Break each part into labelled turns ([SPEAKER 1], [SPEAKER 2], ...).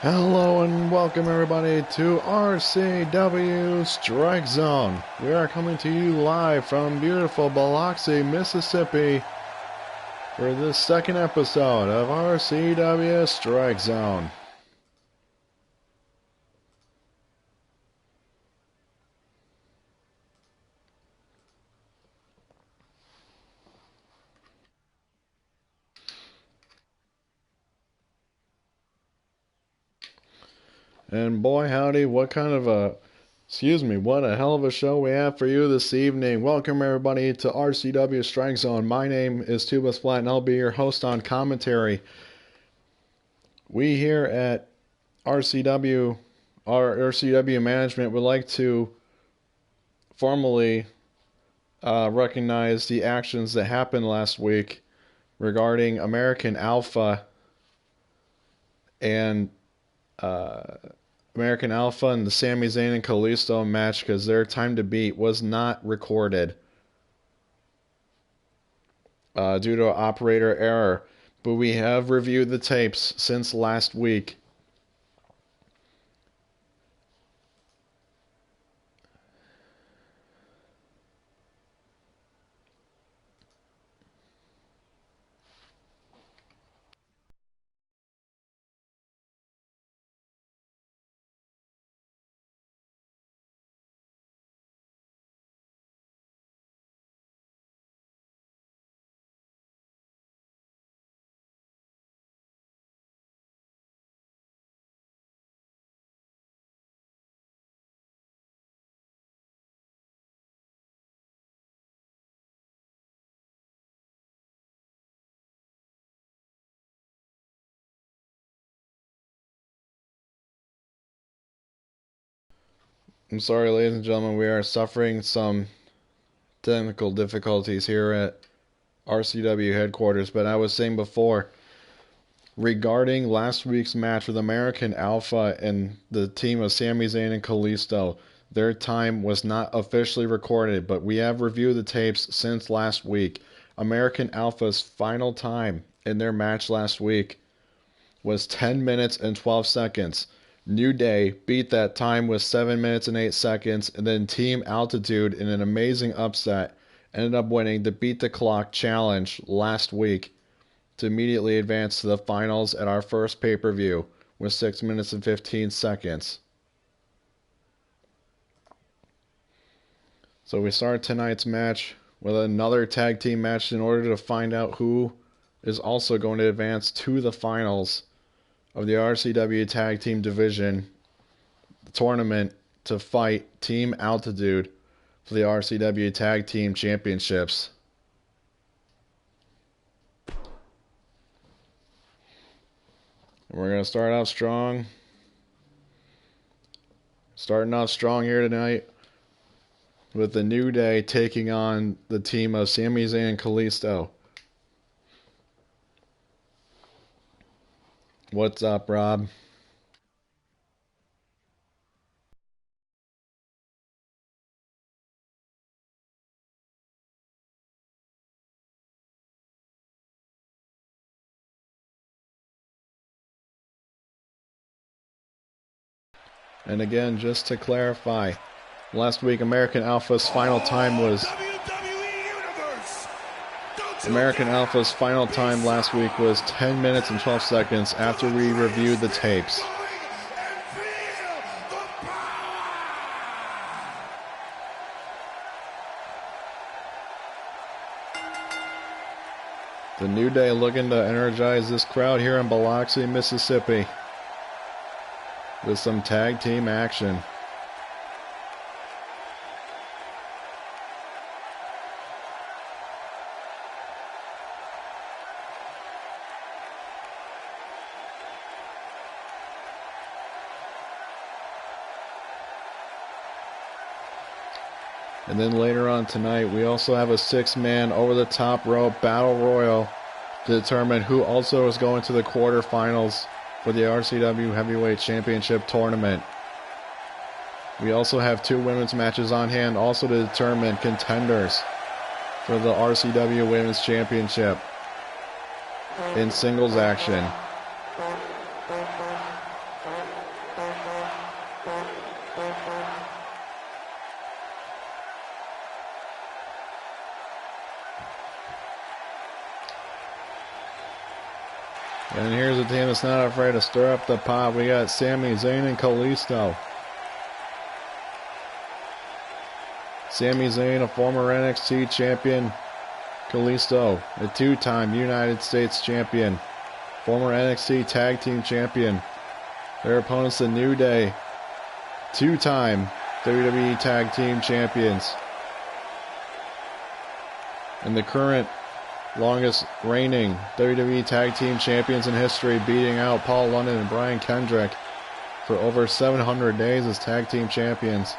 [SPEAKER 1] Hello and welcome everybody to RCW Strike Zone. We are coming to you live from beautiful Biloxi, Mississippi for this second episode of RCW Strike Zone. And boy howdy, what a hell of a show we have for you this evening. Welcome everybody to RCW Strike Zone. My name is Tubas Flat and I'll be your host on commentary. We here at RCW, our RCW management would like to formally recognize the actions that happened last week regarding American Alpha and the Sami Zayn and Kalisto match, because their time to beat was not recorded due to operator error. But we have reviewed the tapes since last week. I'm sorry, ladies and gentlemen, we are suffering some technical difficulties here at RCW headquarters, but I was saying before, regarding last week's match with American Alpha and the team of Sami Zayn and Kalisto, their time was not officially recorded, but we have reviewed the tapes since last week. American Alpha's final time in their match last week was 10 minutes and 12 seconds. New Day beat that time with 7 minutes and 8 seconds, and then Team Altitude, in an amazing upset, ended up winning the Beat the Clock challenge last week to immediately advance to the finals at our first pay-per-view with 6 minutes and 15 seconds. So we start tonight's match with another tag team match in order to find out who is also going to advance to the finals of the RCW Tag Team Division tournament to fight Team Altitude for the RCW Tag Team Championships. And we're going to start off strong. Starting off strong here tonight with the New Day taking on the team of Sami Zayn and Kalisto. What's up, Rob? And again, just to clarify, last week American Alpha's final time last week was 10 minutes and 12 seconds after we reviewed the tapes. The New Day looking to energize this crowd here in Biloxi, Mississippi with some tag team action. And then later on tonight, we also have a 6-man over-the-top rope battle royal to determine who also is going to the quarterfinals for the RCW Heavyweight Championship Tournament. We also have 2 women's matches on hand also to determine contenders for the RCW Women's Championship in singles action. And here's a team that's not afraid to stir up the pot. We got Sami Zayn and Kalisto. Sami Zayn, a former NXT champion. Kalisto, a two-time United States champion. Former NXT tag team champion. Their opponents, the New Day, two-time WWE tag team champions. And the current longest reigning WWE Tag Team Champions in history, beating out Paul London and Brian Kendrick for over 700 days as Tag Team Champions.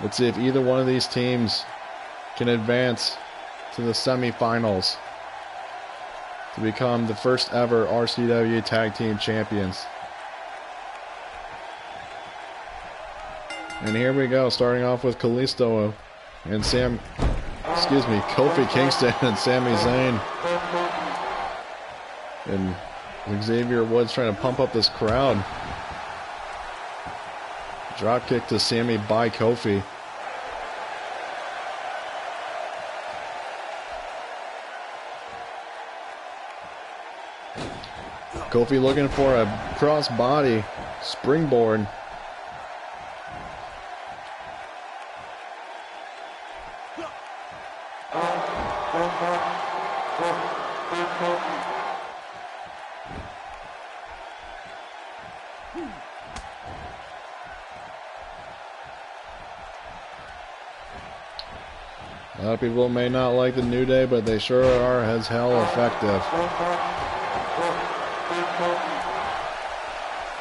[SPEAKER 1] Let's see if either one of these teams can advance to the semifinals to become the first ever RCW Tag Team Champions. And here we go, starting off with Kalisto and Kofi Kingston and Sami Zayn. And Xavier Woods trying to pump up this crowd. Drop kick to Sami by Kofi. Kofi looking for a crossbody springboard. A lot of people may not like the New Day, but they sure are as hell effective.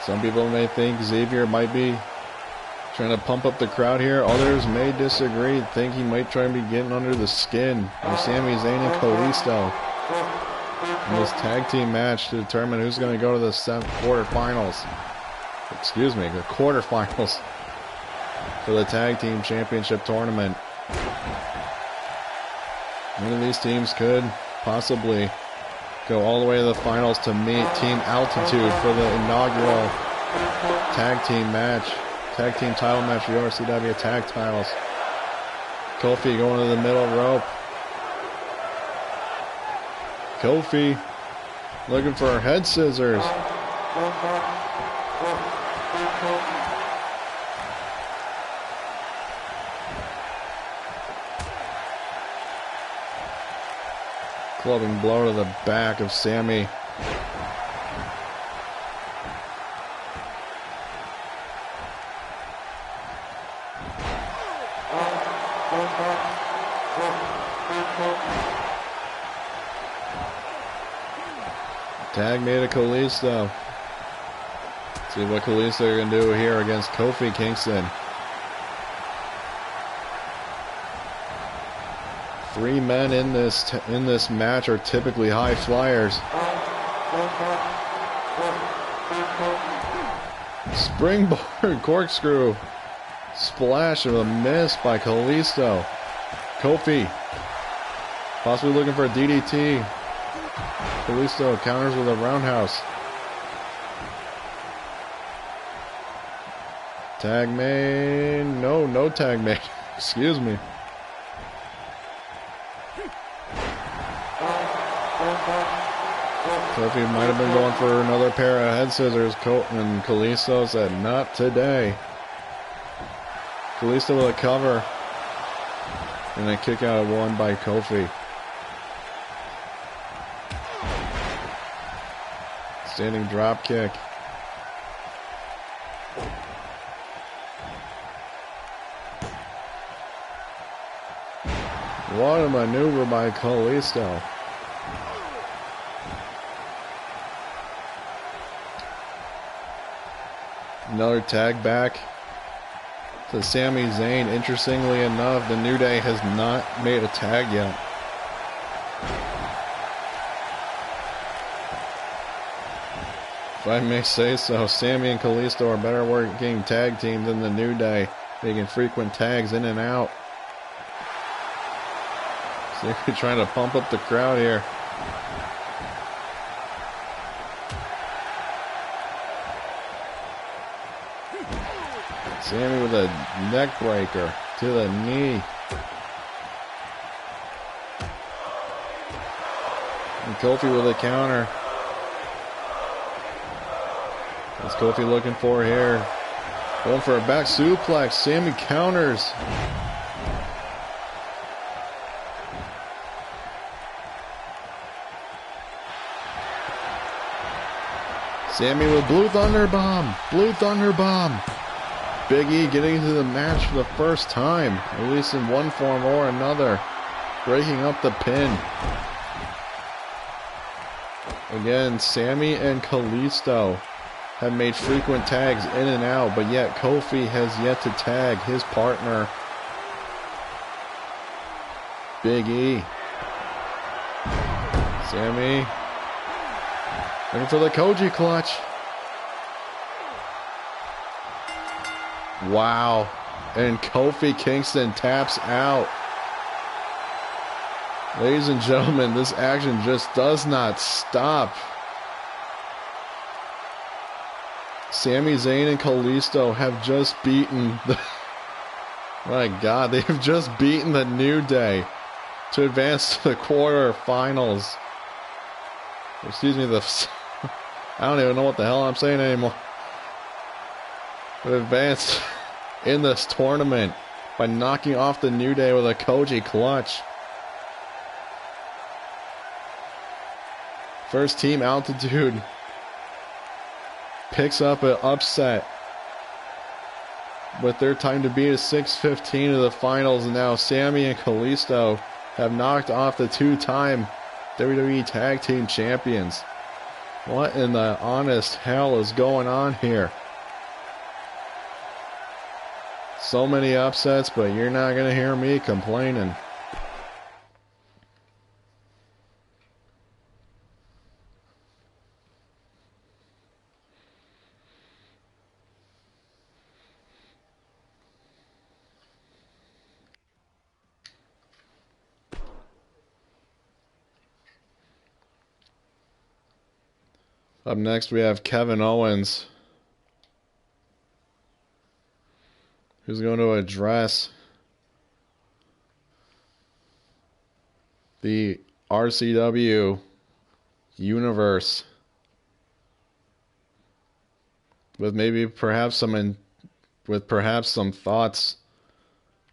[SPEAKER 1] Some people may think Xavier might be trying to pump up the crowd here. Others may disagree, think he might try and be getting under the skin of Sami Zayn and Kalisto in this tag team match to determine who's going to go to the quarterfinals. Excuse me, the quarterfinals for the tag team championship tournament. One of these teams could possibly go all the way to the finals to meet Team Altitude for the inaugural tag team match. Tag team title match for the RCW tag titles. Kofi going to the middle rope. Kofi looking for head scissors. Clubbing blow to the back of Sami. Tag made to Kalisto. See what Kalisto can do here against Kofi Kingston. Three men in this match are typically high flyers. Springboard corkscrew. Splash of a miss by Kalisto. Kofi possibly looking for a DDT. Kalisto counters with a roundhouse. Tag made. No tag made. Excuse me. Kofi might have been going for another pair of head scissors, and Kalisto said, not today. Kalisto with a cover. And a kick out of one by Kofi. Standing drop kick. What a maneuver by Kalisto. Another tag back to Sami Zayn. Interestingly enough, the New Day has not made a tag yet. If I may say so, Sami and Kalisto are better working tag team than the New Day, making frequent tags in and out. So they're trying to pump up the crowd here. Sammy with a neck breaker to the knee. And Kofi with a counter. What's Kofi looking for here? Going for a back suplex. Sammy counters. Sammy with Blue Thunder Bomb. Blue Thunder Bomb. Big E getting into the match for the first time, at least in one form or another. Breaking up the pin. Again, Sammy and Kalisto have made frequent tags in and out, but yet Kofi has yet to tag his partner, Big E. Sammy looking for the Koji clutch. Wow. And Kofi Kingston taps out. Ladies and gentlemen, this action just does not stop. Sami Zayn and Kalisto have just beaten the... My God, they have just beaten the New Day to advance to the quarterfinals. Excuse me, I don't even know what the hell I'm saying anymore. They advanced in this tournament by knocking off the New Day with a Koji clutch. First Team Altitude picks up an upset with their time to beat at 6:15 of the finals, and now Sammy and Kalisto have knocked off the two-time WWE Tag Team Champions. What in the honest hell is going on here? So many upsets, but you're not going to hear me complaining. Up next, we have Kevin Owens, who's going to address the RCW universe with perhaps some thoughts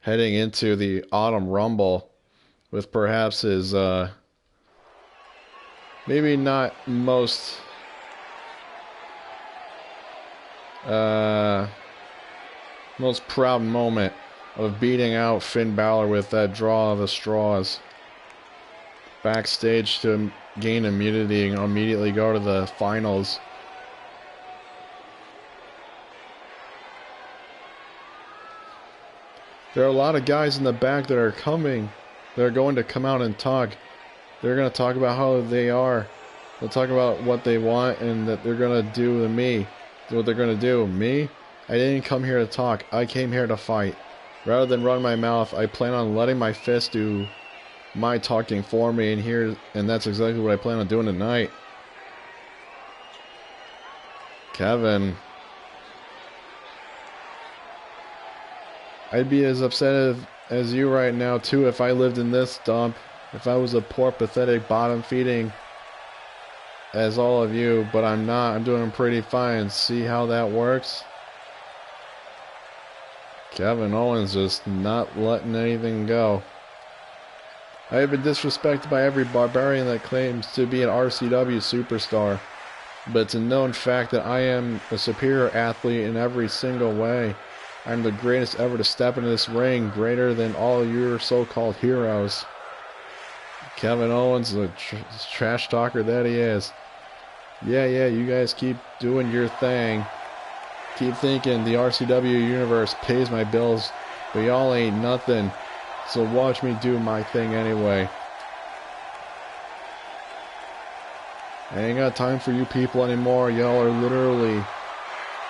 [SPEAKER 1] heading into the Autumn Rumble, with perhaps his maybe not most proud moment of beating out Finn Balor with that draw of the straws backstage to gain immunity and immediately go to the finals. There are a lot of guys in the back that are going to come out and talk. They're going to talk about how they are. They'll talk about what they want and that they're going to do to me. What they're going to do. Me? I didn't come here to talk. I came here to fight. Rather than run my mouth, I plan on letting my fist do my talking for me, and that's exactly what I plan on doing tonight. Kevin. I'd be as upset as you right now, too, if I lived in this dump. If I was a poor, pathetic, bottom-feeding as all of you, but I'm not. I'm doing pretty fine. See how that works? Kevin Owens just not letting anything go. I have been disrespected by every barbarian that claims to be an RCW superstar, but it's a known fact that I am a superior athlete in every single way. I'm the greatest ever to step into this ring, greater than all your so-called heroes. Kevin Owens, the trash talker that he is. Yeah, you guys keep doing your thing. Keep thinking the RCW universe pays my bills, but y'all ain't nothing. So watch me do my thing anyway. I ain't got time for you people anymore. Y'all are literally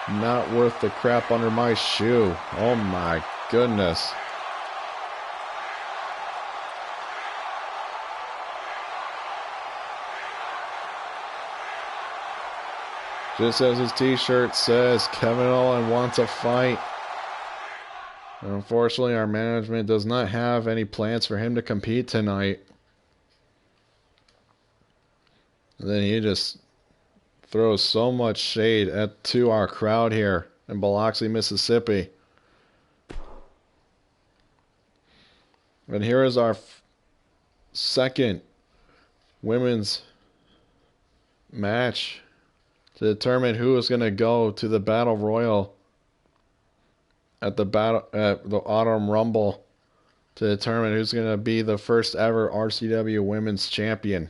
[SPEAKER 1] not worth the crap under my shoe. Oh my goodness. Just as his t-shirt says, Kevin Owens wants a fight. Unfortunately, our management does not have any plans for him to compete tonight. And then he just throws so much shade to our crowd here in Biloxi, Mississippi. And here is our second women's match to determine who is going to go to the Battle Royal at the Autumn Rumble to determine who's going to be the first ever RCW Women's Champion.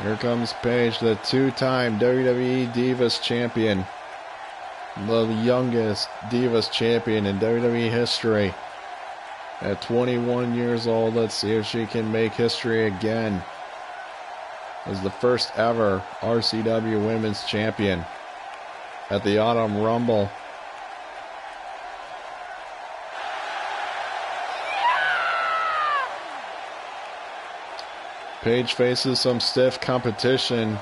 [SPEAKER 1] Here comes Paige, the two-time WWE Divas Champion. The youngest Divas Champion in WWE history. At 21 years old, let's see if she can make history again as the first ever RCW Women's Champion at the Autumn Rumble. Paige faces some stiff competition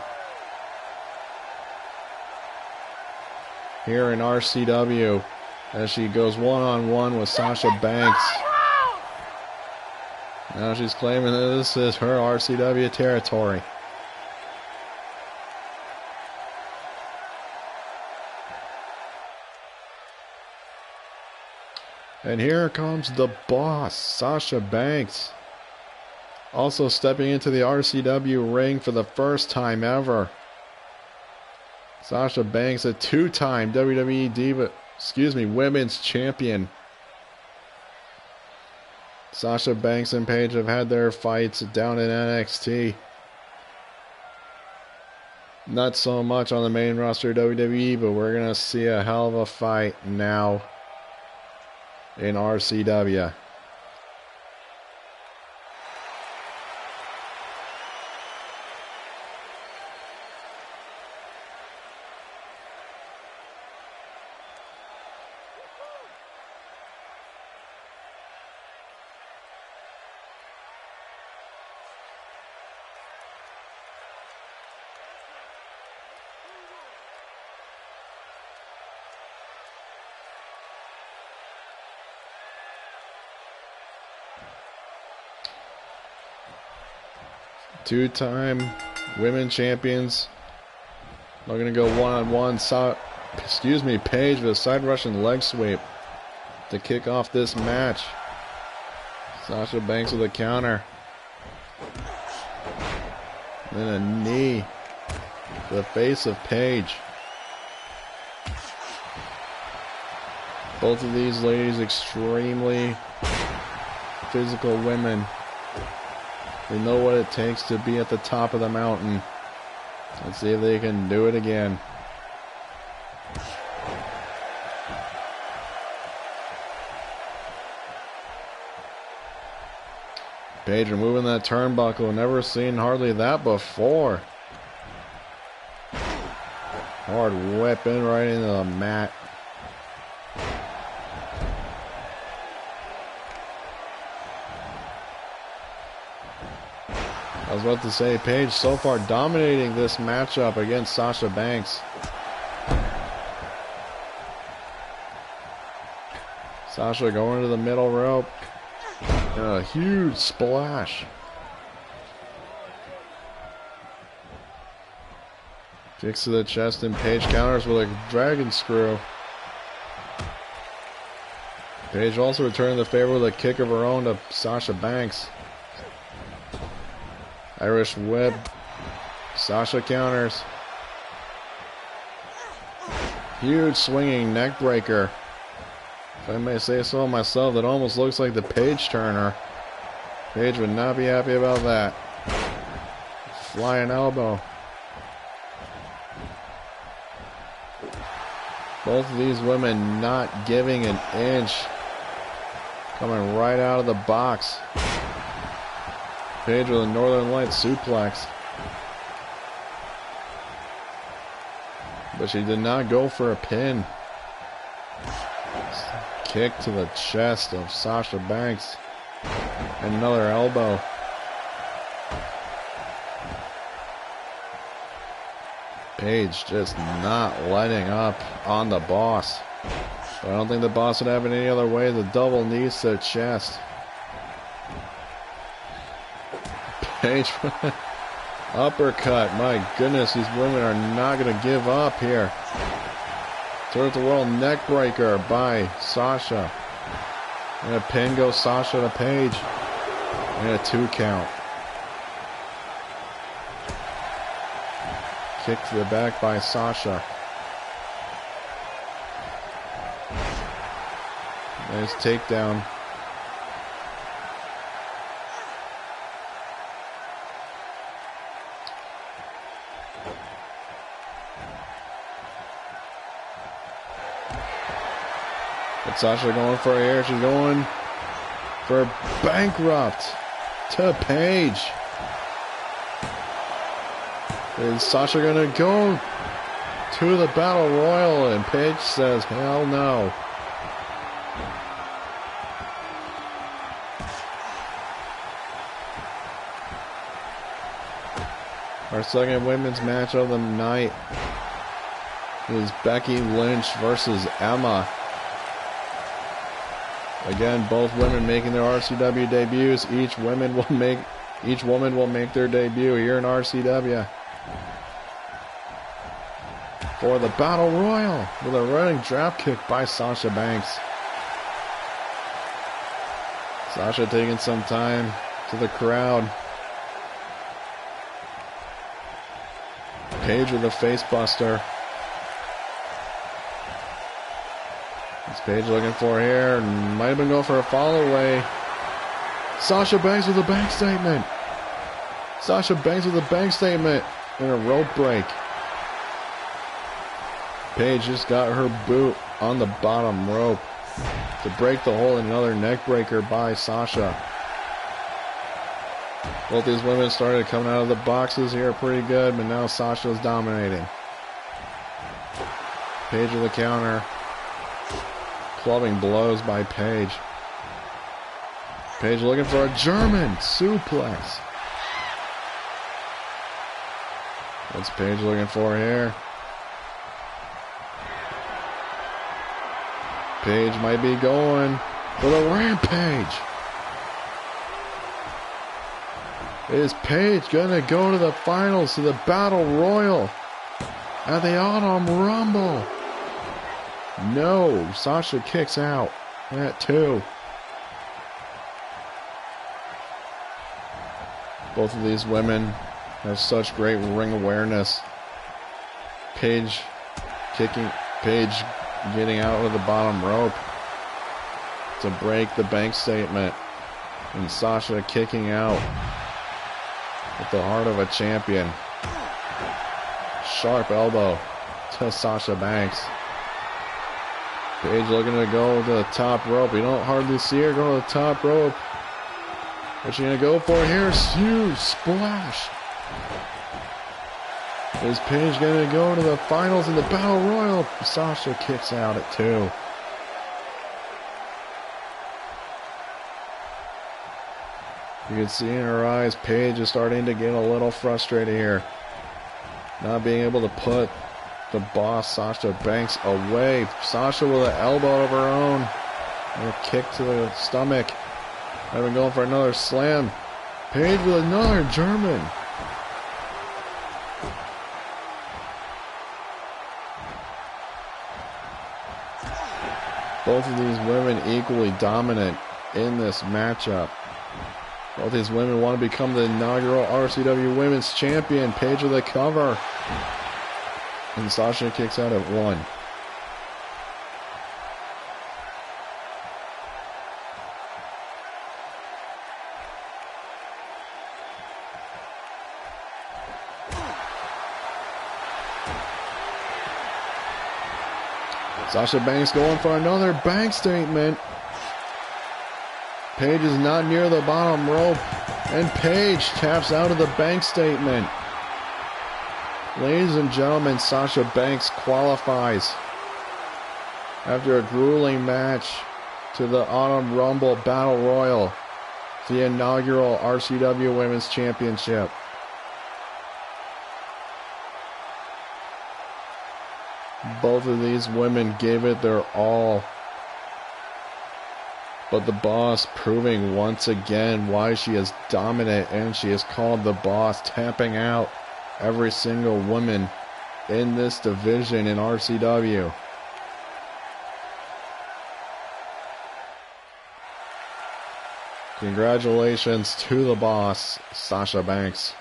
[SPEAKER 1] here in RCW as she goes one-on-one with Sasha Banks. Now she's claiming that this is her RCW territory. And here comes the boss, Sasha Banks. Also stepping into the RCW ring for the first time ever. Sasha Banks, a two-time WWE Women's Champion. Sasha Banks and Paige have had their fights down in NXT. Not so much on the main roster of WWE, but we're going to see a hell of a fight now in RCW. Two-time women champions. They're going to go one-on-one. Paige with a side Russian leg sweep to kick off this match. Sasha Banks with a counter. Then a knee to the face of Paige. Both of these ladies extremely physical women. They know what it takes to be at the top of the mountain. Let's see if they can do it again. Paige removing that turnbuckle. Never seen hardly that before. Hard whipping right into the mat. I was about to say, Paige so far dominating this matchup against Sasha Banks. Sasha going to the middle rope. And a huge splash. Kicks to the chest and Paige counters with a dragon screw. Paige also returning the favor with a kick of her own to Sasha Banks. Irish whip. Sasha counters. Huge swinging neck breaker. If I may say so myself, that almost looks like the Paige Turner. Paige would not be happy about that. Flying elbow. Both of these women not giving an inch. Coming right out of the box. Paige with a Northern Lights suplex. But she did not go for a pin. Kick to the chest of Sasha Banks. And another elbow. Paige just not letting up on the boss. But I don't think the boss would have it any other way. The double knees to the chest. Paige, uppercut. My goodness, these women are not going to give up here. Towards the world neck breaker by Sasha. And a pin goes Sasha to Paige. And a 2 count. Kick to the back by Sasha. Nice takedown. But Sasha going for a hair. She's going for bankrupt to Paige. Is Sasha gonna go to the Battle Royal? And Paige says, hell no. Our second women's match of the night is Becky Lynch versus Emma. Again, both women making their RCW debuts. Each woman will make their debut here in RCW for the Battle Royal with a running drop kick by Sasha Banks. Sasha taking some time to the crowd. Paige with a face buster. It's Paige looking for here. Might have been going for a follow away. Sasha Banks with a bank statement. Sasha Banks with a bank statement and a rope break. Paige just got her boot on the bottom rope to break the hole in another neck breaker by Sasha. Both these women started coming out of the boxes here pretty good, but now Sasha's dominating. Paige with a counter. Clubbing blows by Paige. Paige looking for a German suplex. What's Paige looking for here? Paige might be going for the rampage. Is Paige gonna go to the finals, to the Battle Royal at the Autumn Rumble? No, Sasha kicks out at 2. Both of these women have such great ring awareness. Paige getting out of the bottom rope to break the bank statement, and Sasha kicking out with the heart of a champion. Sharp elbow to Sasha Banks. Paige looking to go to the top rope. You don't hardly see her go to the top rope. What's she gonna go for here? Huge splash. Is Paige gonna go to the finals in the Battle Royal? Sasha kicks out at 2. You can see in her eyes, Paige is starting to get a little frustrated here. Not being able to put the boss, Sasha Banks, away. Sasha with an elbow of her own. And a kick to the stomach. I've been going for another slam. Paige with another German. Both of these women equally dominant in this matchup. Both these women want to become the inaugural RCW Women's Champion. Paige with a cover. And Sasha kicks out at 1. Sasha Banks going for another bank statement. Paige is not near the bottom rope. And Paige taps out of the bank statement. Ladies and gentlemen, Sasha Banks qualifies after a grueling match to the Autumn Rumble Battle Royal, the inaugural RCW Women's Championship. Both of these women gave it their all. But the Boss proving once again why she is dominant, and she is called the Boss, tapping out every single woman in this division in RCW. Congratulations to the Boss, Sasha Banks.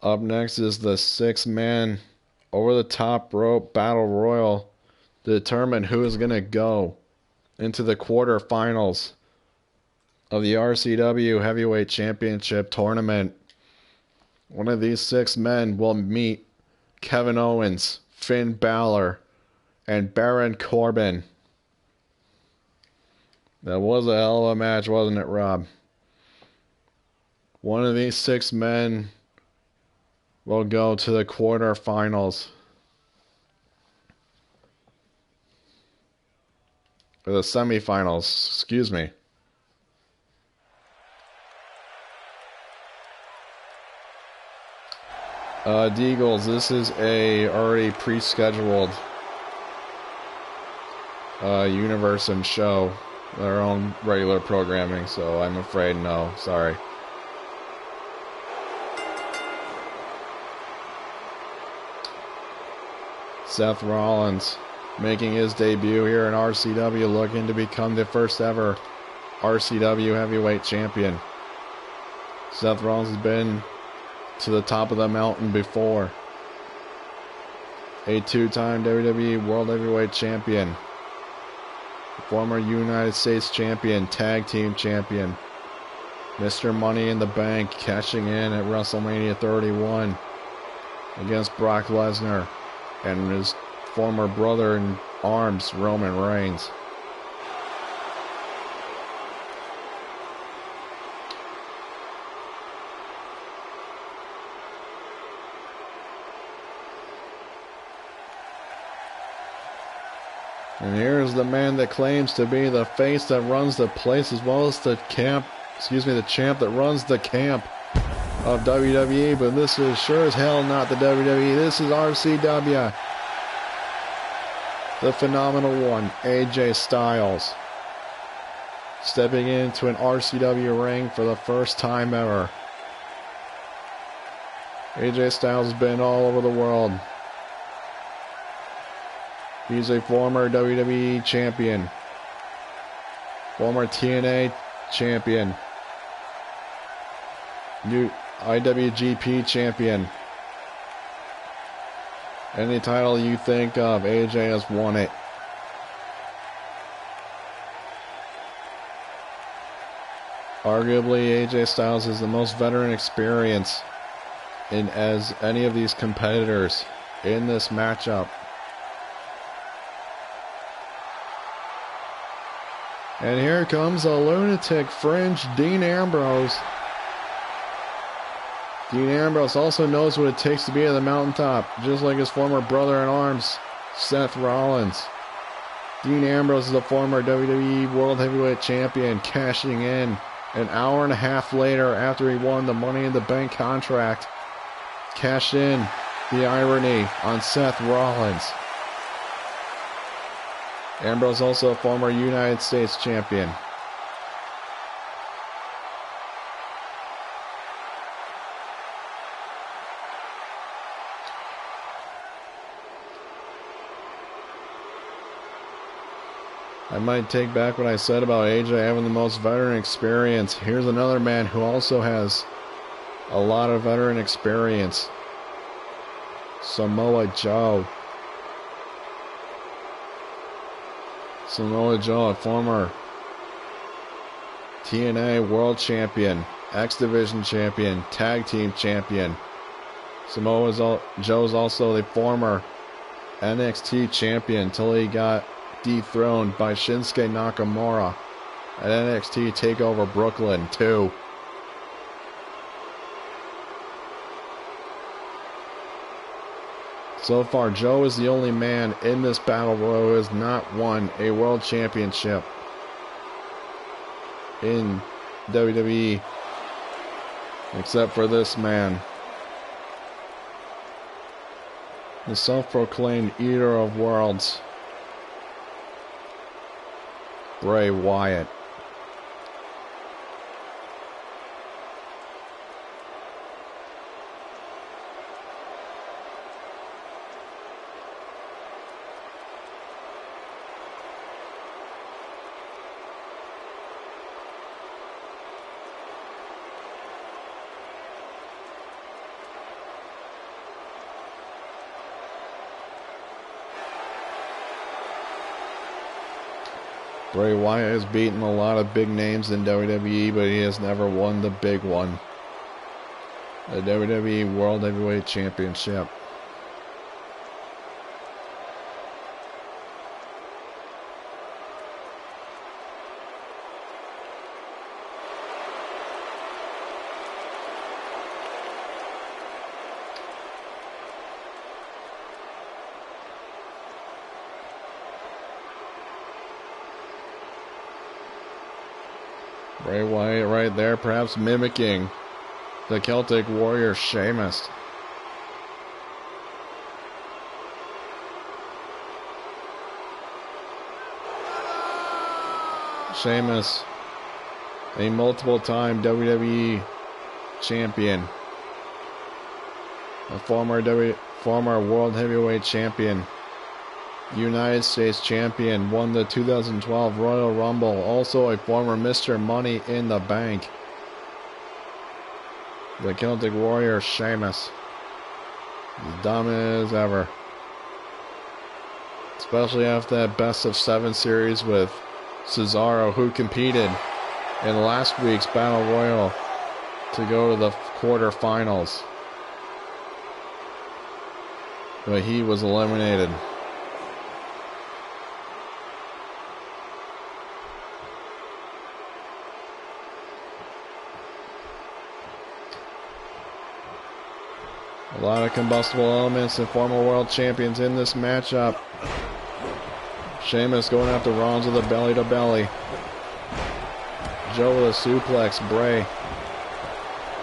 [SPEAKER 1] Up next is the 6-man over-the-top rope battle royal to determine who is going to go into the quarterfinals of the RCW Heavyweight Championship tournament. One of these 6 men will meet Kevin Owens, Finn Balor, and Baron Corbin. That was a hell of a match, wasn't it, Rob? One of these 6 men will go to the quarterfinals. Or the semifinals, excuse me. Deagles, this is a already pre-scheduled universe and show. Their own regular programming, so I'm afraid no. Sorry. Seth Rollins making his debut here in RCW, looking to become the first ever RCW Heavyweight Champion. Seth Rollins has been to the top of the mountain before. A 2-time WWE World Heavyweight Champion. Former United States Champion, Tag Team Champion. Mr. Money in the Bank cashing in at WrestleMania 31 against Brock Lesnar and his former brother in arms, Roman Reigns. And here's the man that claims to be the face that runs the place, as well as the champ that runs the camp of WWE, but this is sure as hell not the WWE. This is RCW. The phenomenal one, AJ Styles, stepping into an RCW ring for the first time ever. AJ Styles has been all over the world. He's a former WWE champion, former TNA champion, new IWGP champion. Any title you think of, AJ has won it. Arguably, AJ Styles has the most veteran experience in as any of these competitors in this matchup. And here comes a lunatic fringe, Dean Ambrose. Dean Ambrose also knows what it takes to be at the mountaintop, just like his former brother-in-arms, Seth Rollins. Dean Ambrose is a former WWE World Heavyweight Champion, cashing in an hour and a half later after he won the Money in the Bank contract. Cashed in the irony on Seth Rollins. Ambrose also a former United States champion. I might take back what I said about AJ having the most veteran experience. Here's another man who also has a lot of veteran experience. Samoa Joe. Samoa Joe, a former TNA World Champion, X Division champion, tag team champion. Joe's also the former NXT champion until he got dethroned by Shinsuke Nakamura at NXT TakeOver Brooklyn 2. So far, Joe is the only man in this battle royal who has not won a world championship in WWE, except for this man, the self-proclaimed eater of worlds, Bray Wyatt. Bray Wyatt has beaten a lot of big names in WWE, but he has never won the big one, the WWE World Heavyweight Championship. Bray Wyatt right there, perhaps mimicking the Celtic warrior Sheamus. Sheamus, a multiple-time WWE champion, a former World Heavyweight Champion, United States Champion, won the 2012 Royal Rumble, also a former Mr. Money in the Bank. The Celtic Warrior Sheamus, as dominant as ever. Especially after that best of 7 series with Cesaro, who competed in last week's Battle Royal to go to the quarterfinals. But he was eliminated. A lot of combustible elements and former world champions in this matchup. Sheamus going after Rollins with a belly to belly. Joe with a suplex. Bray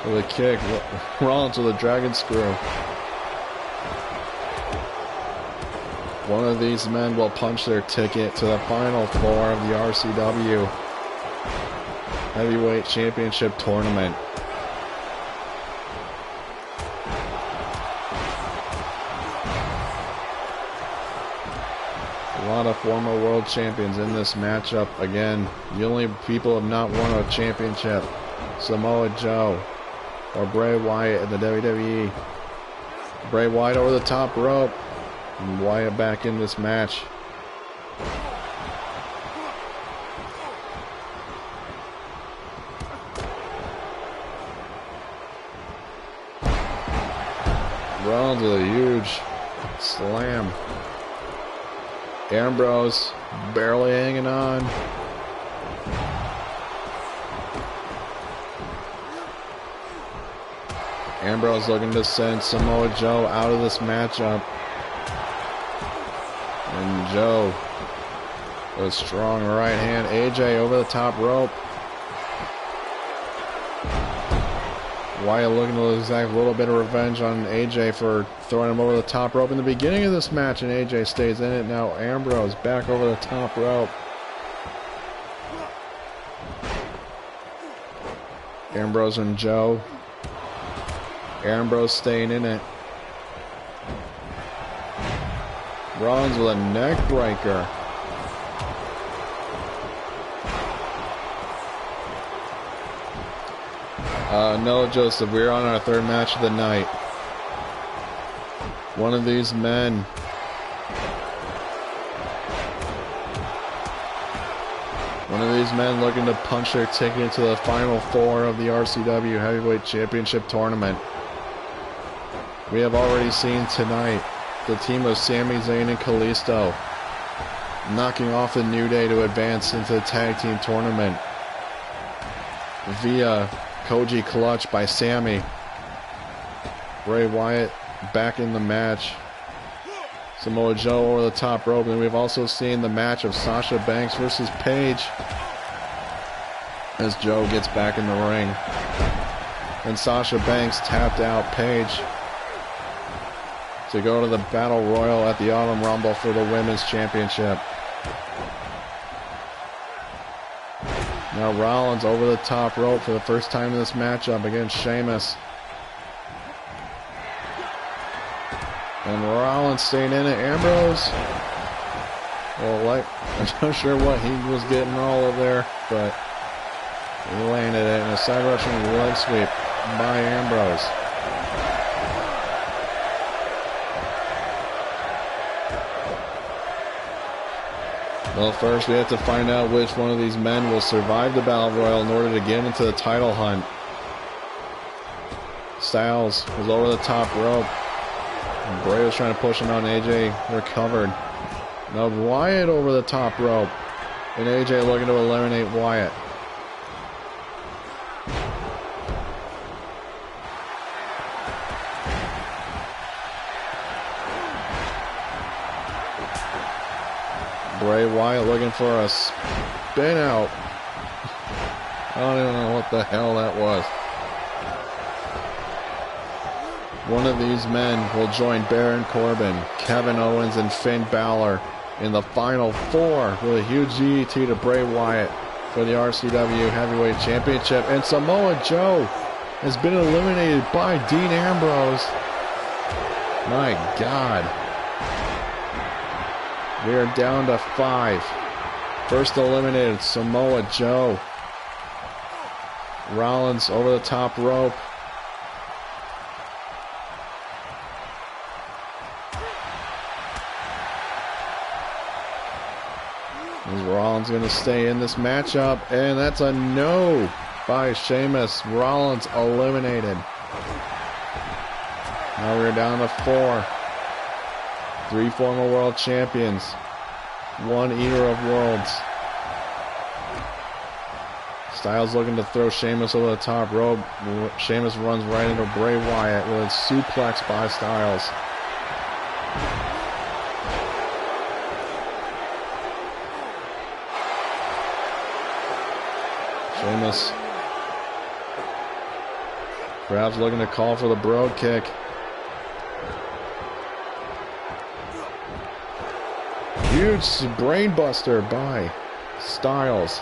[SPEAKER 1] with a kick. Rollins with a dragon screw. One of these men will punch their ticket to the final 4 of the RCW Heavyweight Championship Tournament. A lot of former world champions in this matchup. Again, the only people who have not won a championship, Samoa Joe or Bray Wyatt in the WWE. Bray Wyatt over the top rope. And Wyatt back in this match. Rollins with a huge slam. Ambrose barely hanging on. Ambrose looking to send Samoa Joe out of this matchup. And Joe with a strong right hand. AJ over the top rope. Wyatt looking to exact a little bit of revenge on AJ for throwing him over the top rope in the beginning of this match, and AJ stays in it. Now Ambrose back over the top rope. Ambrose and Joe. Ambrose staying in it. Rollins with a neck breaker. No, Joseph, we're on our 3rd match of the night. One of these men One of these men looking to punch their ticket into the Final Four of the RCW Heavyweight Championship Tournament. We have already seen tonight the team of Sami Zayn and Kalisto knocking off the New Day to advance into the tag team tournament via Koji Clutch by Sami. Bray Wyatt back in the match. Samoa Joe over the top rope. And we've also seen the match of Sasha Banks versus Paige as Joe gets back in the ring. And Sasha Banks tapped out Paige to go to the Battle Royal at the Autumn Rumble for the Women's Championship. Now Rollins over the top rope for the first time in this matchup against Sheamus. And Rollins staying in it. Ambrose, well, I'm not sure what he was getting all of there, but he landed it in a side rushing leg sweep by Ambrose. Well, first we have to find out which one of these men will survive the Battle Royal in order to get into the title hunt. Styles was over the top rope. And Bray was trying to push him out, and AJ recovered. Now Wyatt over the top rope, and AJ looking to eliminate Wyatt. Bray Wyatt looking for a spin out. I don't even know what the hell that was. One of these men will join Baron Corbin, Kevin Owens, and Finn Balor in the Final Four with a huge GET to Bray Wyatt for the RCW Heavyweight Championship. And Samoa Joe has been eliminated by Dean Ambrose. My God. We are down to 5. First eliminated, Samoa Joe. Rollins over the top rope. Is Rollins going to stay in this matchup? And that's a no by Sheamus. Rollins eliminated. Now we're down to 4. 3 former world champions. 1 eater of worlds. Styles looking to throw Sheamus over the top rope. Sheamus runs right into Bray Wyatt with a suplex by Styles. Sheamus perhaps looking to call for the Brogue Kick. Huge brainbuster by Styles.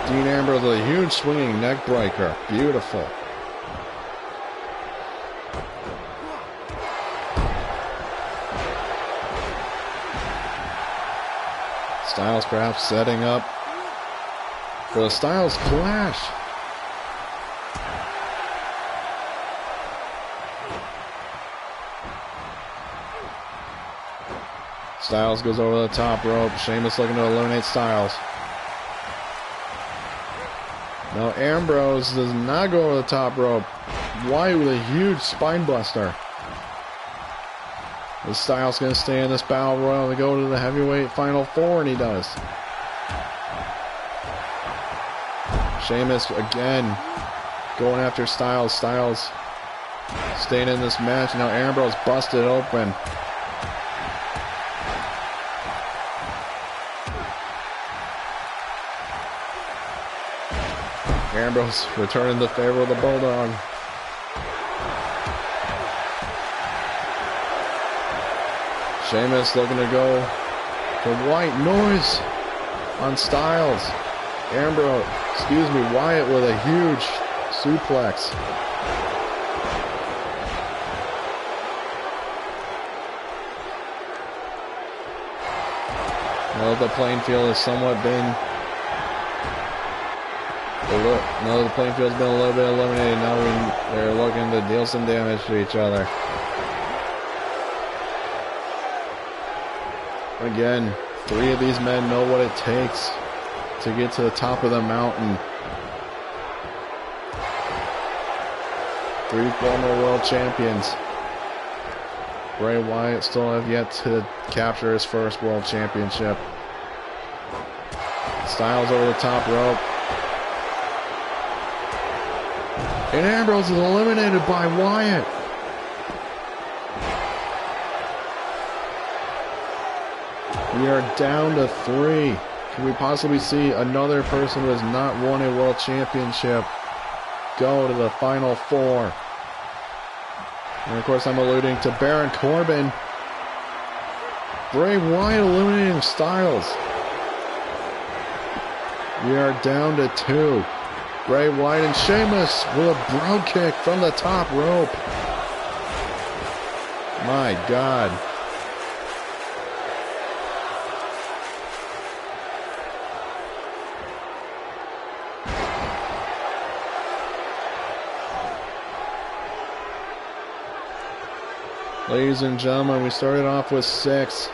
[SPEAKER 1] Dean Ambrose with a huge swinging neck breaker. Beautiful. Styles perhaps setting up for the Styles Clash. Styles goes over the top rope. Sheamus looking to eliminate Styles. Now Ambrose does not go over the top rope. Wyatt with a huge spine buster. Is Styles going to stay in this battle royal to go to the heavyweight Final Four? And he does. Sheamus again going after Styles. Styles staying in this match. Now Ambrose busted open. Ambrose returning the favor of the Bulldog. Sheamus looking to go for white noise on Styles. Wyatt with a huge suplex. Well, the playing field has somewhat been No, the playing field's been a little bit eliminated. Now they're looking to deal some damage to each other. Again, 3 of these men know what it takes to get to the top of the mountain. 3 former world champions. Bray Wyatt still have yet to capture his first world championship. Styles over the top rope. And Ambrose is eliminated by Wyatt. We are down to 3. Can we possibly see another person who has not won a world championship go to the final 4? And of course I'm alluding to Baron Corbin. Bray Wyatt eliminating Styles. We are down to 2. Bray Wyatt and Sheamus with a brogue kick from the top rope. My God. Ladies and gentlemen, we started off with 6.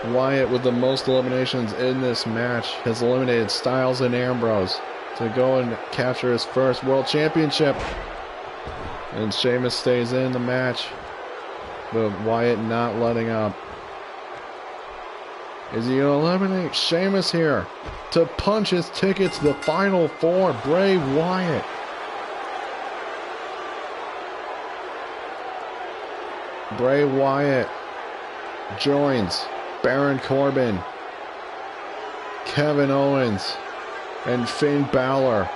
[SPEAKER 1] Wyatt, with the most eliminations in this match, has eliminated Styles and Ambrose to go and capture his first world championship. And Sheamus stays in the match, but Wyatt not letting up. Is he going to eliminate Sheamus here to punch his ticket to the final 4? Bray Wyatt. Bray Wyatt joins Baron Corbin, Kevin Owens, and Finn Balor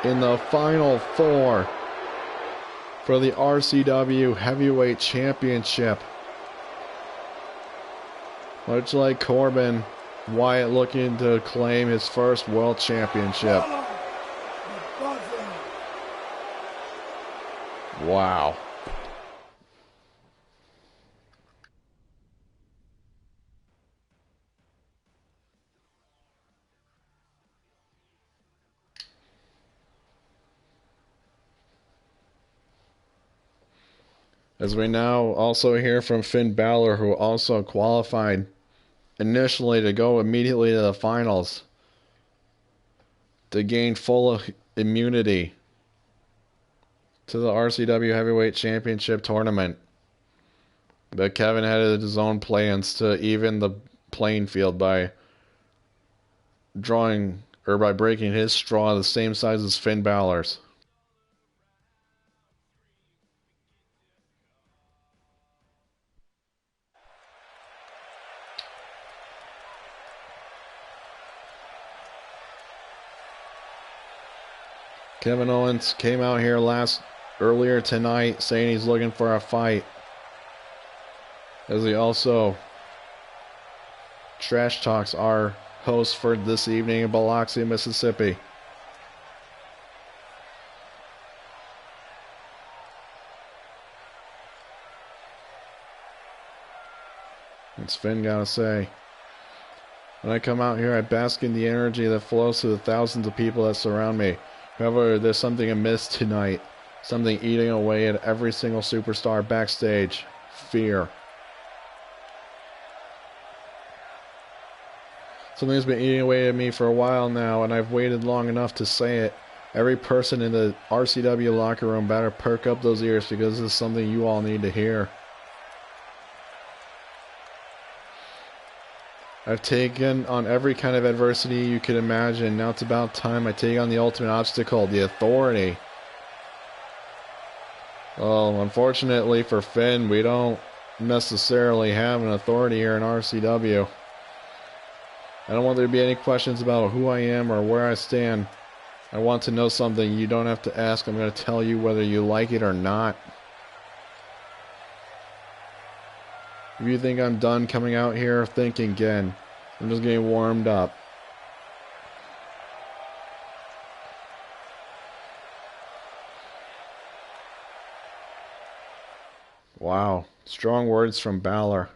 [SPEAKER 1] in the final 4 for the RCW Heavyweight Championship. Much like Corbin, Wyatt looking to claim his first world championship. Wow. As we now also hear from Finn Balor, who also qualified initially to go immediately to the finals to gain full immunity to the RCW Heavyweight Championship tournament. But Kevin had his own plans to even the playing field by breaking his straw the same size as Finn Balor's. Kevin Owens came out here earlier tonight saying he's looking for a fight, as he also trash talks our host for this evening in Biloxi, Mississippi. What's Finn gotta say? When I come out here, I bask in the energy that flows to the thousands of people that surround me. However, there's something amiss tonight. Something eating away at every single superstar backstage. Fear. Something's been eating away at me for a while now, and I've waited long enough to say it. Every person in the RCW locker room better perk up those ears, because this is something you all need to hear. I've taken on every kind of adversity you could imagine. Now it's about time I take on the ultimate obstacle, the authority. Well, unfortunately for Finn, we don't necessarily have an authority here in RCW. I don't want there to be any questions about who I am or where I stand. I want to know something you don't have to ask. I'm going to tell you whether you like it or not. If you think I'm done coming out here, think again. I'm just getting warmed up. Wow. Strong words from Balor.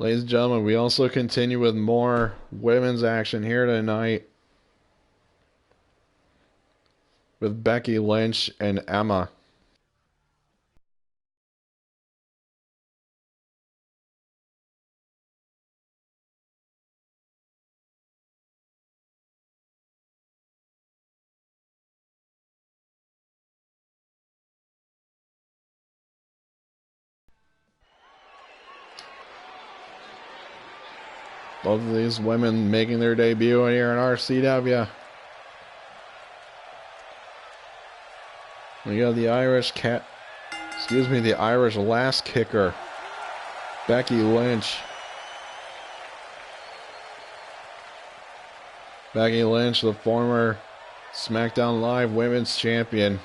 [SPEAKER 1] Ladies and gentlemen, we also continue with more women's action here tonight with Becky Lynch and Emma. Both of these women making their debut here in RCW. We got the the Irish last kicker, Becky Lynch. Becky Lynch, the former SmackDown Live Women's Champion.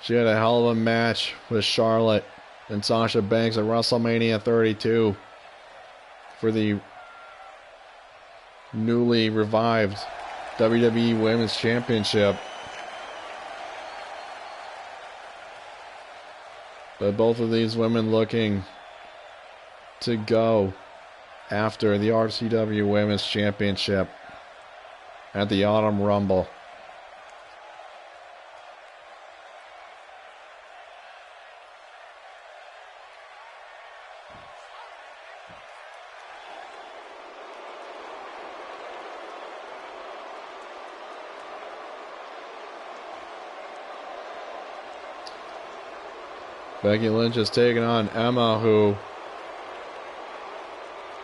[SPEAKER 1] She had a hell of a match with Charlotte and Sasha Banks at WrestleMania 32 for the newly revived WWE Women's Championship. But both of these women looking to go after the RCW Women's Championship at the Autumn Rumble. Becky Lynch is taking on Emma, who,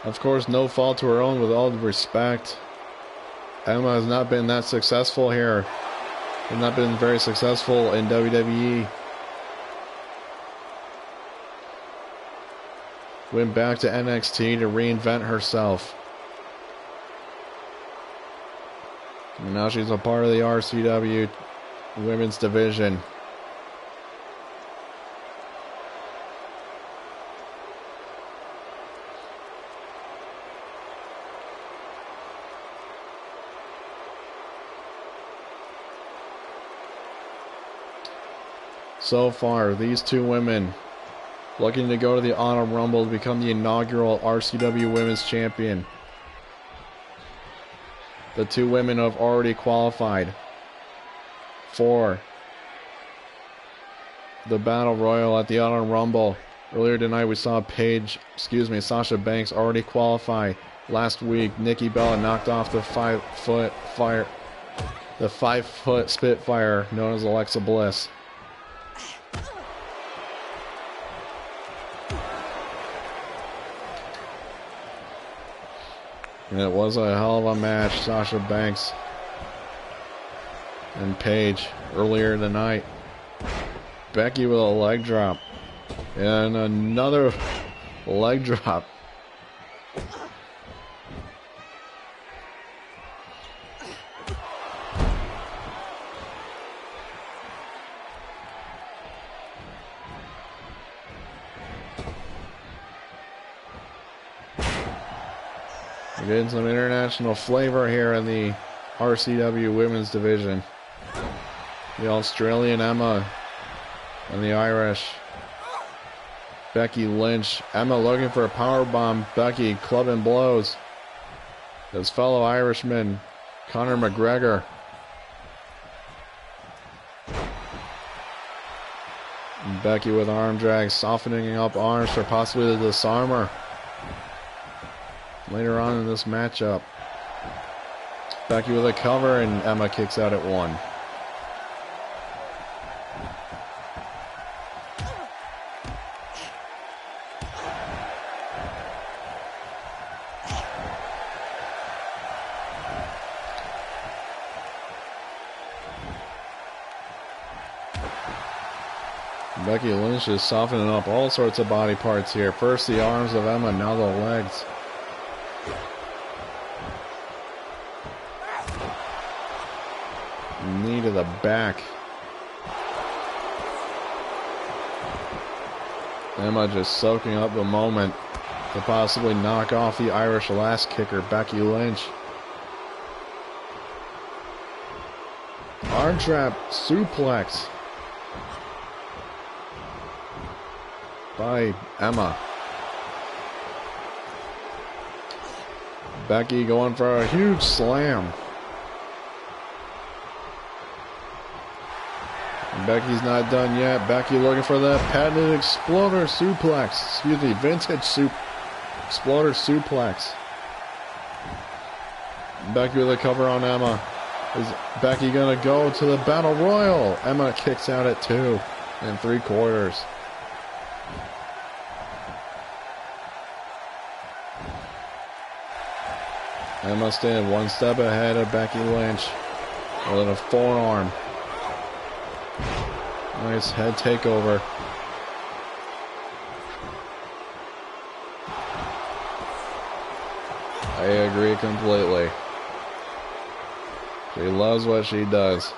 [SPEAKER 1] of course, no fault to her own, with all the respect. Emma has not been that successful here. Has not been very successful in WWE. Went back to NXT to reinvent herself. And now she's a part of the RCW women's division. So far, these two women looking to go to the Autumn Rumble to become the inaugural RCW Women's Champion. The two women have already qualified for the Battle Royal at the Autumn Rumble. Earlier tonight, we saw Sasha Banks already qualify. Last week, Nikki Bella knocked off the 5-foot Spitfire known as Alexa Bliss. And it was a hell of a match, Sasha Banks and Paige earlier tonight. Becky with a leg drop. And another leg drop. We're getting some international flavor here in the RCW Women's Division. The Australian Emma and the Irish Becky Lynch. Emma looking for a powerbomb. Becky clubbing blows. His fellow Irishman, Conor McGregor. And Becky with arm drag, softening up arms for possibly the disarmer later on in this matchup. Becky with a cover, and Emma kicks out at 1. Becky Lynch is softening up all sorts of body parts here. First the arms of Emma, now the legs. Knee to the back. Emma just soaking up the moment to possibly knock off the Irish last kicker, Becky Lynch. Arm trap suplex by Emma. Becky going for a huge slam. And Becky's not done yet. Becky looking for that patented exploder suplex. Excuse me, vintage exploder suplex. Becky with a cover on Emma. Is Becky gonna go to the Battle Royal? Emma kicks out at 2 3/4. Emma staying one step ahead of Becky Lynch with a forearm. Nice head takeover. I agree completely. She loves what she does,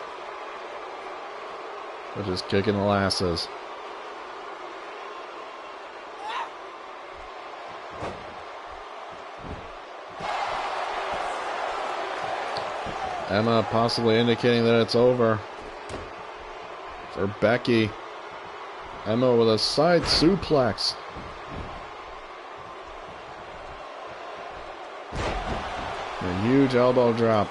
[SPEAKER 1] which is kicking the asses. Emma possibly indicating that it's over for Becky. Emma with a side suplex. A huge elbow drop.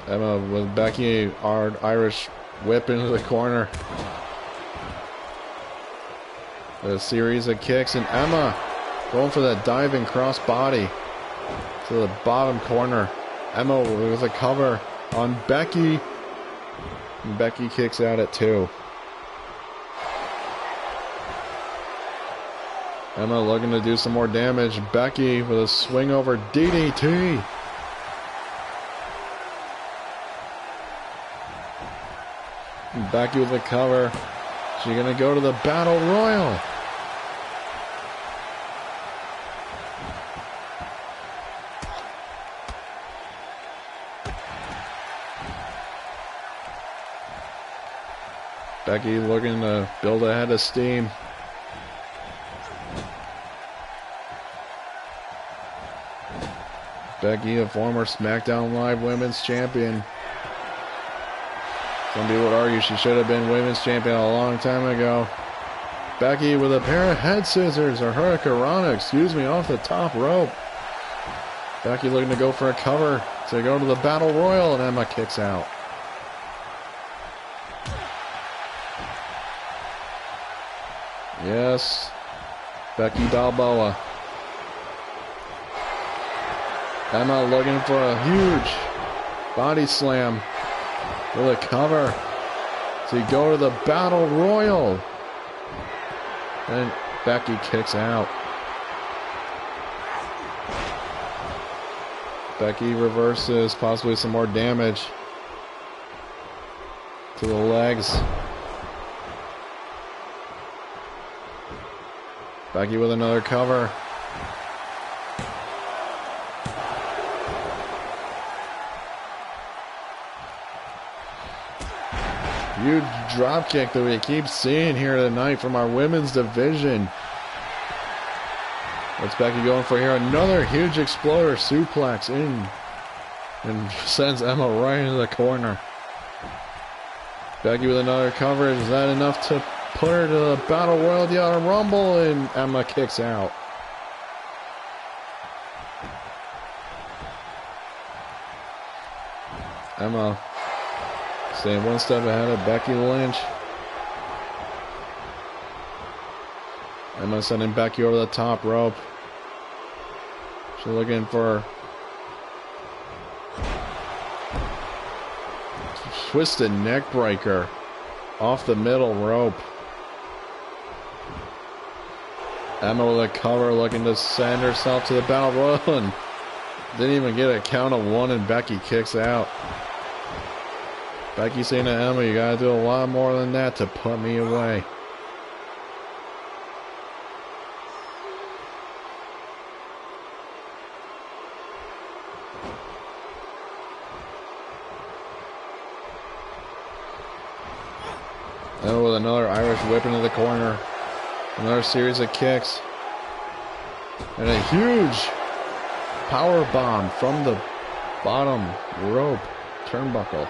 [SPEAKER 1] Emma with Becky, hard Irish whip into the corner. A series of kicks, and Emma going for that diving cross body to the bottom corner. Emma with a cover on Becky. And Becky kicks out at 2. Emma looking to do some more damage. Becky with a swing over DDT. And Becky with a cover. She's going to go to the Battle Royal. Becky looking to build a head of steam. Becky, a former SmackDown Live Women's Champion. Some people would argue she should have been Women's Champion a long time ago. Becky with a pair of head scissors, or hurricanrana, excuse me, off the top rope. Becky looking to go for a cover to go to the Battle Royal, and Emma kicks out. Yes, Becky Balboa. Emma looking for a huge body slam with a cover to go to the Battle Royal. And Becky kicks out. Becky reverses, possibly some more damage to the legs. Becky with another cover. Huge drop kick that we keep seeing here tonight from our women's division. What's Becky going for here? Another huge exploder suplex in and sends Emma right into the corner. Becky with another cover. Is that enough to put her to the Battle Royal, the Auto Rumble? And Emma kicks out. Emma staying one step ahead of Becky Lynch. Emma sending Becky over the top rope. She's looking for twisted neck breaker off the middle rope. Emma with a cover looking to send herself to the Battle Royal, and didn't even get a count of 1, and Becky kicks out. Becky saying to Emma, you gotta do a lot more than that to put me away. Emma with another Irish whip into the corner. Another series of kicks. And a huge power bomb from the bottom rope turnbuckle.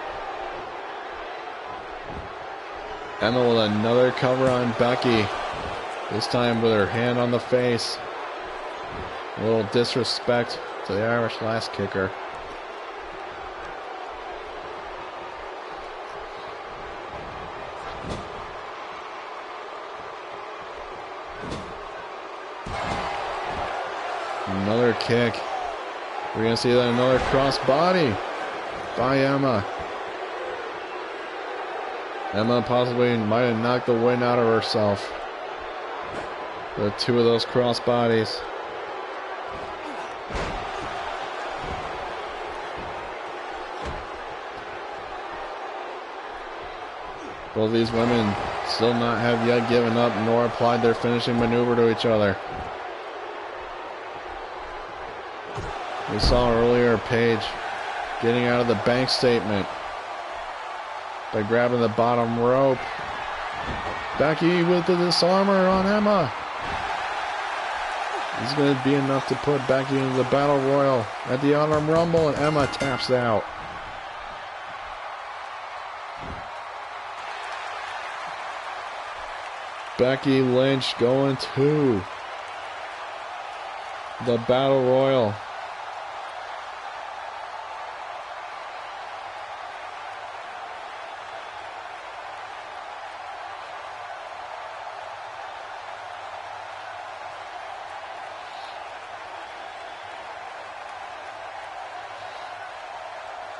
[SPEAKER 1] Emma with another cover on Becky. This time with her hand on the face. A little disrespect to the Irish last kicker. Another kick. We're going to see that another cross body by Emma. Emma possibly might have knocked the wind out of herself. The two of those cross bodies. Both these women still not have yet given up nor applied their finishing maneuver to each other. We saw earlier Paige getting out of the bank statement by grabbing the bottom rope. Becky with the disarmer on Emma. This is going to be enough to put Becky into the Battle Royal at the Autumn Rumble, and Emma taps out. Becky Lynch going to the Battle Royal.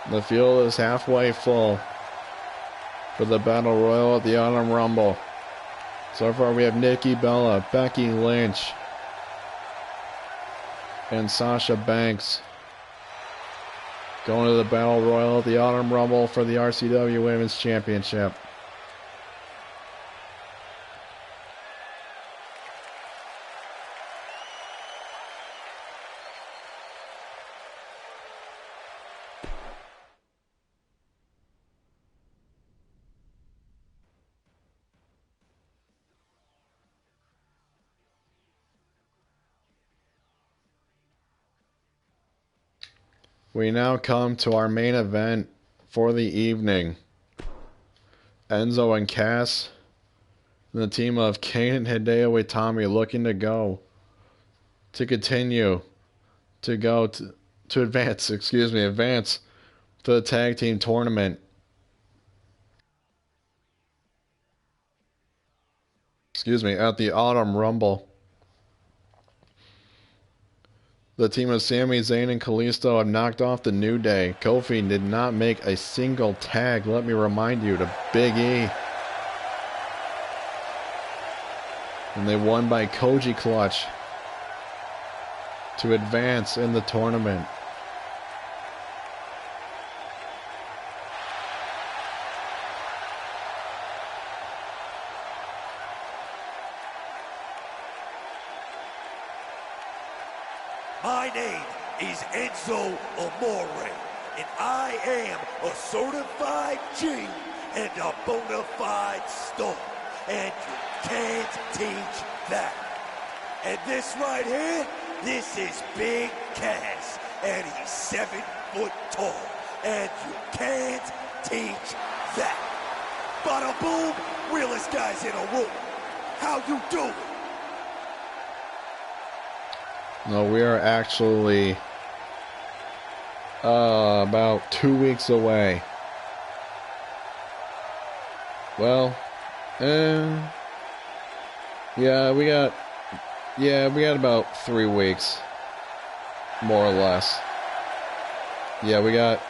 [SPEAKER 1] The field is halfway full for the Battle Royal at the Autumn Rumble. So far we have Nikki Bella, Becky Lynch, and Sasha Banks going to the Battle Royal at the Autumn Rumble for the RCW Women's Championship. We now come to our main event for the evening. Enzo and Cass, and the team of Kane and Hideo Itami looking to go to continue to go to advance to the tag team tournament. At the Autumn Rumble. The team of Sami Zayn and Kalisto have knocked off the New Day. Kofi did not make a single tag, let me remind you, to Big E. And they won by Koji Clutch to advance in the tournament.
[SPEAKER 2] My name is Enzo Amore, and I am a certified G and a bona fide star, and you can't teach that. And this right here, this is Big Cass, and he's 7 foot tall, and you can't teach that. Bada boom, realest guys in a room. How you doing?
[SPEAKER 1] No, we are actually about 2 weeks away. Well, we got about 3 weeks, more or less. Yeah, we have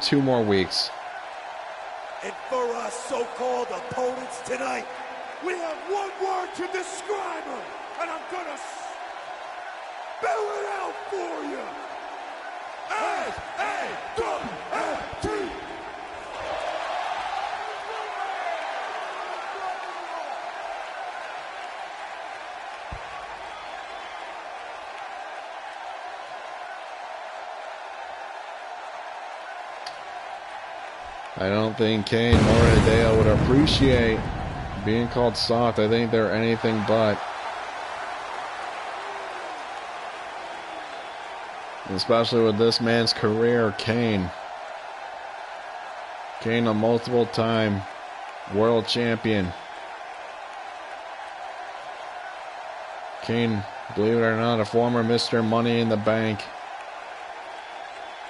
[SPEAKER 1] 2 more weeks.
[SPEAKER 2] And for our so-called opponents tonight, we have one word to describe them. And I'm gonna spell it out for you. S-A-W-F-T.
[SPEAKER 1] I don't think Kane or Hideo would appreciate being called soft. I think they're anything but. Especially with this man's career, Kane. Kane, a multiple-time world champion. Kane, believe it or not, a former Mr. Money in the Bank.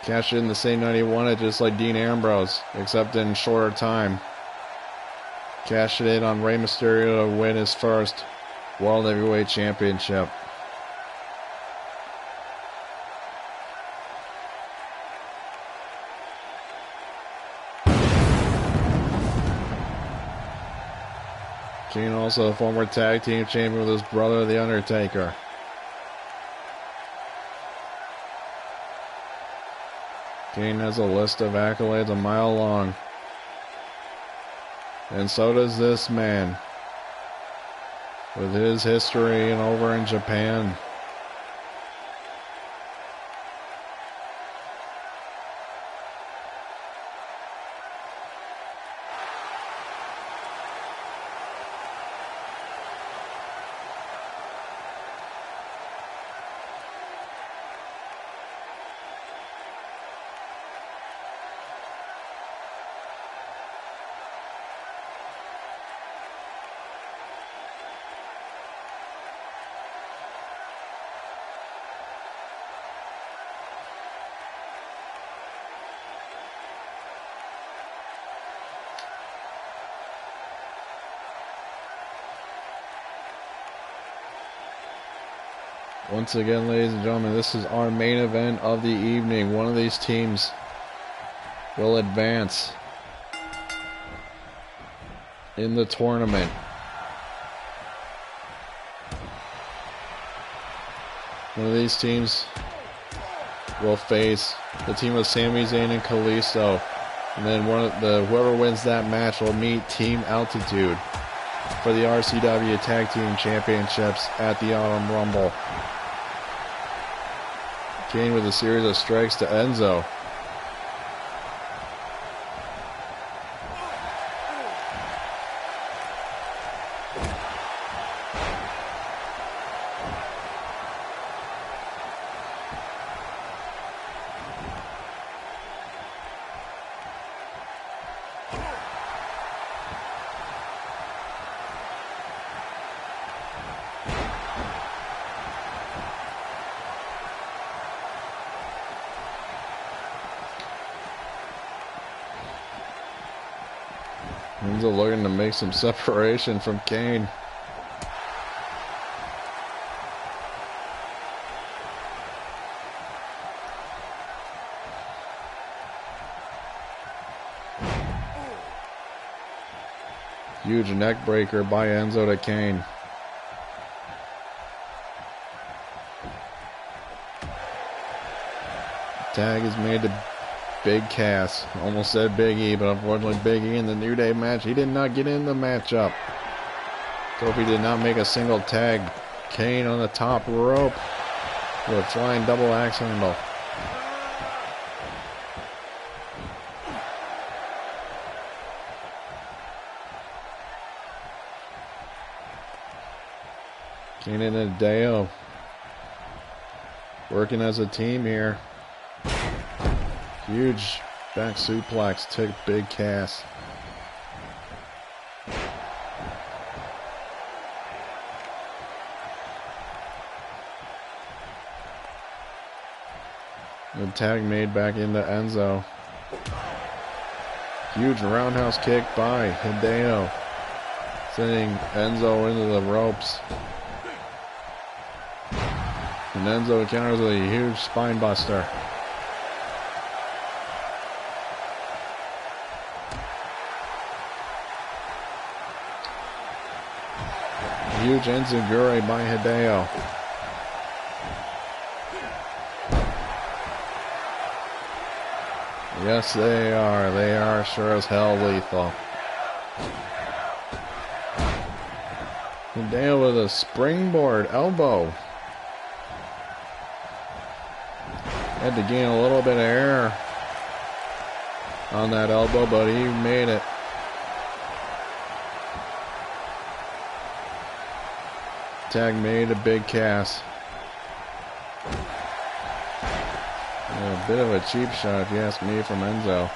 [SPEAKER 1] Cashed in the same night he won it, just like Dean Ambrose, except in shorter time. Cashed it in on Rey Mysterio to win his first World Heavyweight Championship. Kane also a former tag team champion with his brother, The Undertaker. Kane has a list of accolades a mile long. And so does this man. With his history and over in Japan. Once again, ladies and gentlemen, this is our main event of the evening. One of these teams will advance in the tournament. One of these teams will face the team of Sami Zayn and Kalisto. And then whoever wins that match will meet Team Altitude for the RCW Tag Team Championships at the Autumn Rumble. Kane with a series of strikes to Enzo. Enzo looking to make some separation from Kane. Huge neck breaker by Enzo to Kane. Tag is made to Big Cass. Almost said Big E, but unfortunately Big E in the New Day match, he did not get in the matchup. Kofi did not make a single tag. Kane on the top rope with a flying double axe handle. Kane and Hideo working as a team here. Huge back suplex to Big Cass. The tag made back into Enzo. Huge roundhouse kick by Hideo, sending Enzo into the ropes. And Enzo counters with a huge spine buster. Huge enziguri by Hideo. Yes, they are. They are sure as hell lethal. Hideo with a springboard elbow. Had to gain a little bit of air on that elbow, but he made it. Tag made a Big Cass. A bit of a cheap shot, if you ask me, from Enzo.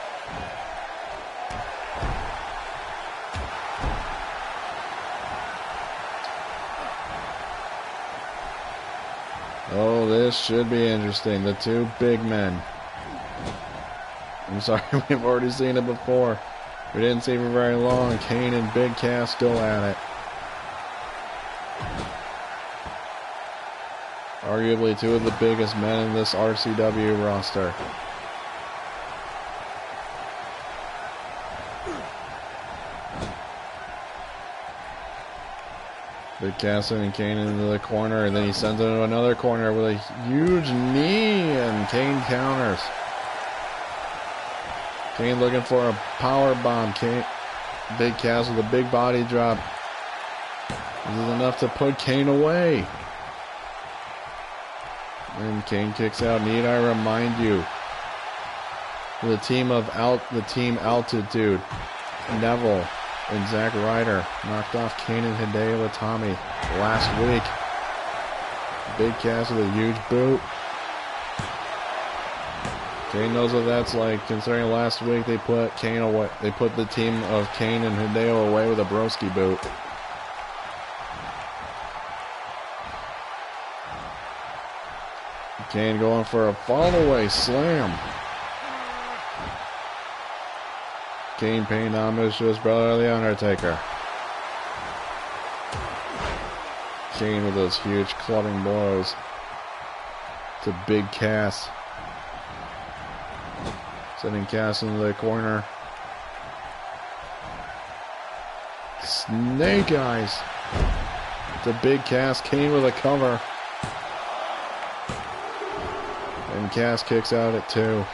[SPEAKER 1] Oh, this should be interesting. The two big men. I'm sorry, we've already seen it before. We didn't see it for very long. Kane and Big Cass go at it. Arguably two of the biggest men in this RCW roster. Big Cass and Kane into the corner, and then he sends it into another corner with a huge knee, and Kane counters. Kane looking for a power bomb. Big Cass with a big body drop. This is enough to put Kane away. And Kane kicks out. Need I remind you, the team Altitude, Neville and Zack Ryder knocked off Kane and Hideo Itami last week. Big Cass with a huge boot. Kane knows what that's like, considering last week they put Kane away. They put the team of Kane and Hideo away with a broski boot. Kane going for a fall-away slam. Kane paying homage to his brother, The Undertaker. Kane with those huge clubbing blows to Big Cass. Sending Cass into the corner. Snake Eyes to Big Cass. Kane with a cover. And Cass kicks out at 2.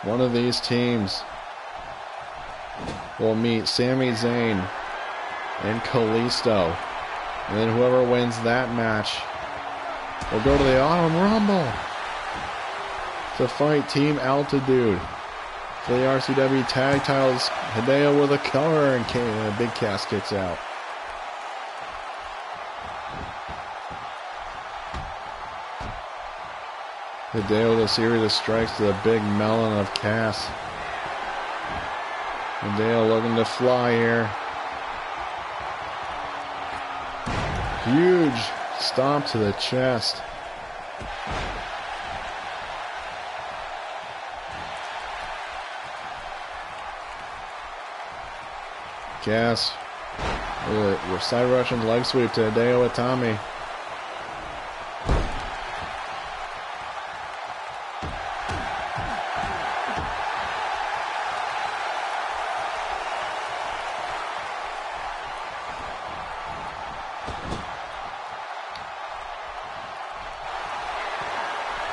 [SPEAKER 1] One of these teams will meet Sami Zayn and Kalisto. And then whoever wins that match will go to the Autumn Rumble to fight Team Altitude for the RCW tag titles. Hideo with a cover, and Big Cass kicks out. Hideo with a series of strikes to the big melon of Cass. Hideo looking to fly here. Huge stomp to the chest. Cass with a side Russian leg sweep to Hideo Itami.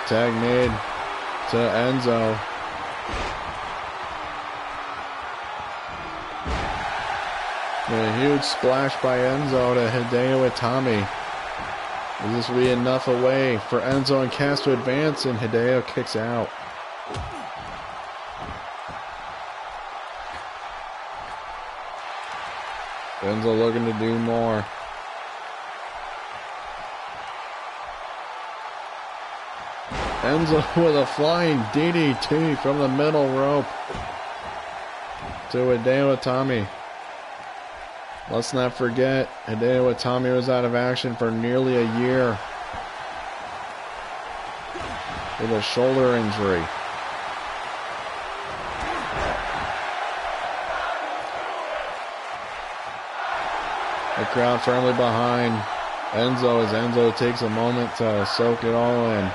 [SPEAKER 1] Tag made to Enzo. And a huge splash by Enzo to Hideo Itami. This will be enough away for Enzo and Cass to advance, and Hideo kicks out. Enzo looking to do more. Enzo with a flying DDT from the middle rope to Hideo Itami. Let's not forget, Hideo Itami was out of action for nearly a year with a shoulder injury. The crowd firmly behind Enzo as Enzo takes a moment to soak it all in.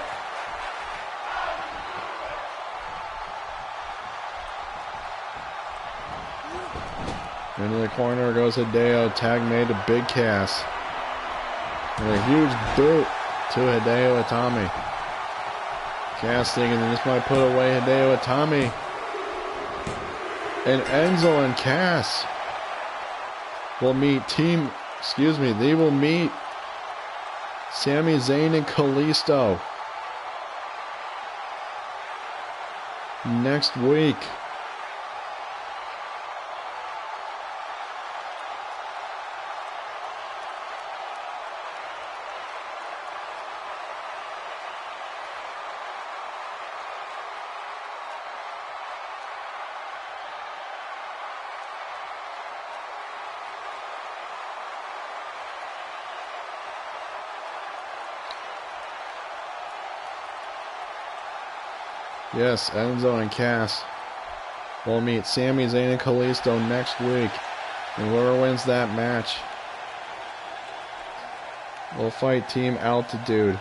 [SPEAKER 1] Into the corner goes Hideo, tag made to Big Cass. And a huge boot to Hideo Itami. Cass thinking this might put away Hideo Itami. And Enzo and Cass will meet they will meet Sami Zayn and Kalisto next week. Yes, Enzo and Cass will meet Sami Zayn and Kalisto next week. And whoever wins that match will fight Team Altitude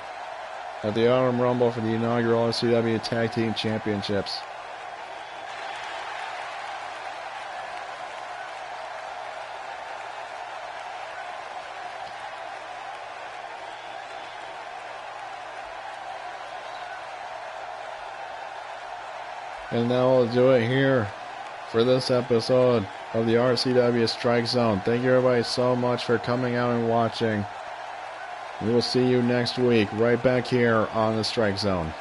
[SPEAKER 1] at the Autumn Rumble for the inaugural RCW Tag Team Championships. And that will do it here for this episode of the RCW Strike Zone. Thank you everybody so much for coming out and watching. We will see you next week right back here on the Strike Zone.